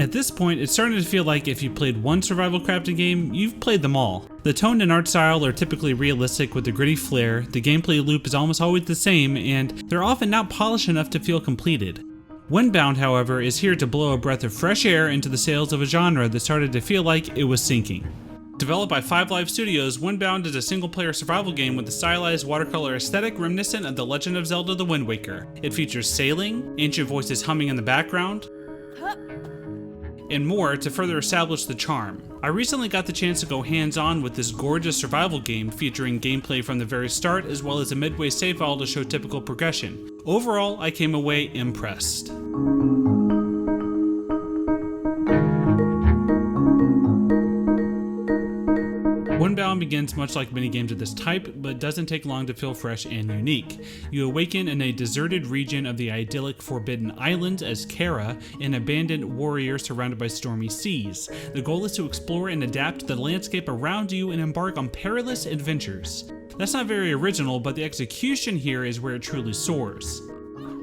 At this point, it's starting to feel like if you played one survival crafting game, you've played them all. The tone and art style are typically realistic with a gritty flair, the gameplay loop is almost always the same, and they're often not polished enough to feel completed. Windbound, however, is here to blow a breath of fresh air into the sails of a genre that started to feel like it was sinking. Developed by 5 Live Studios, Windbound is a single-player survival game with a stylized watercolor aesthetic reminiscent of The Legend of Zelda: The Wind Waker. It features sailing, ancient voices humming in the background, and more to further establish the charm. I recently got the chance to go hands-on with this gorgeous survival game featuring gameplay from the very start as well as a midway save file to show typical progression. Overall, I came away impressed. Windbound begins much like many games of this type, but doesn't take long to feel fresh and unique. You awaken in a deserted region of the idyllic Forbidden Islands as Kara, an abandoned warrior surrounded by stormy seas. The goal is to explore and adapt to the landscape around you and embark on perilous adventures. That's not very original, but the execution here is where it truly soars.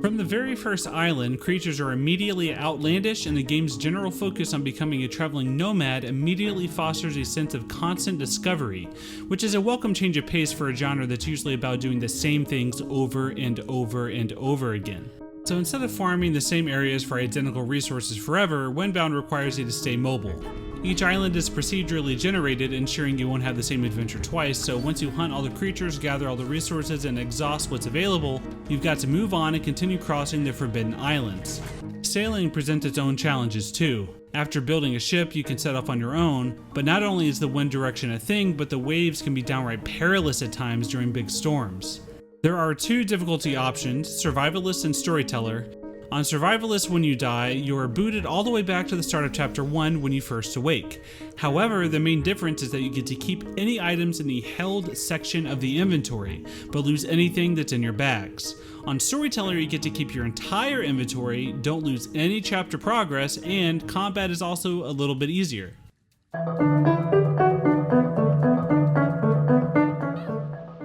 From the very first island, creatures are immediately outlandish, and the game's general focus on becoming a traveling nomad immediately fosters a sense of constant discovery, which is a welcome change of pace for a genre that's usually about doing the same things over and over and over again. So instead of farming the same areas for identical resources forever, Windbound requires you to stay mobile. Each island is procedurally generated, ensuring you won't have the same adventure twice, so once you hunt all the creatures, gather all the resources, and exhaust what's available, you've got to move on and continue crossing the Forbidden Islands. Sailing presents its own challenges too. After building a ship, you can set off on your own, but not only is the wind direction a thing, but the waves can be downright perilous at times during big storms. There are 2 difficulty options, Survivalist and Storyteller. On Survivalist, when you die, you are booted all the way back to the start of Chapter 1 when you first awake. However, the main difference is that you get to keep any items in the held section of the inventory, but lose anything that's in your bags. On Storyteller, you get to keep your entire inventory, don't lose any chapter progress, and combat is also a little bit easier.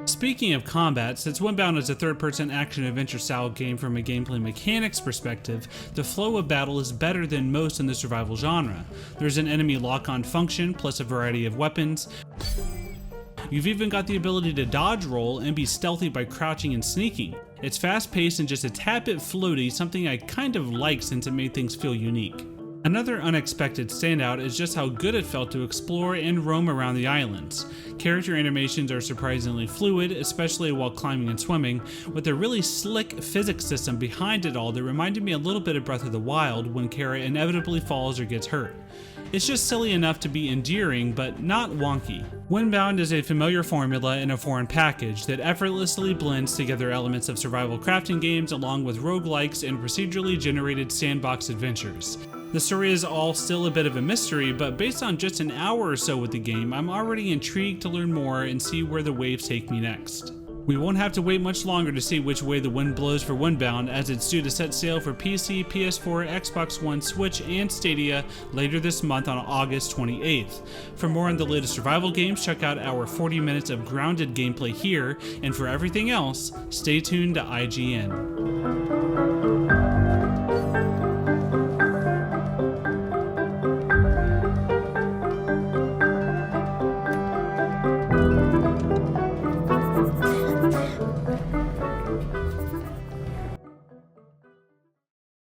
Speaking of combat, since Windbound is a third-person action-adventure style game from a gameplay mechanics perspective, the flow of battle is better than most in the survival genre. There's an enemy lock-on function, plus a variety of weapons. You've even got the ability to dodge roll and be stealthy by crouching and sneaking. It's fast-paced and just a tad bit floaty, something I kind of like since it made things feel unique. Another unexpected standout is just how good it felt to explore and roam around the islands. Character animations are surprisingly fluid, especially while climbing and swimming, with a really slick physics system behind it all that reminded me a little bit of Breath of the Wild when Kara inevitably falls or gets hurt. It's just silly enough to be endearing, but not wonky. Windbound is a familiar formula in a foreign package that effortlessly blends together elements of survival crafting games along with roguelikes and procedurally generated sandbox adventures. The story is all still a bit of a mystery, but based on just an hour or so with the game, I'm already intrigued to learn more and see where the waves take me next. We won't have to wait much longer to see which way the wind blows for Windbound, as it's due to set sail for PC, PS4, Xbox One, Switch, and Stadia later this month on August 28th. For more on the latest survival games, check out our 40 minutes of grounded gameplay here, and for everything else, stay tuned to IGN.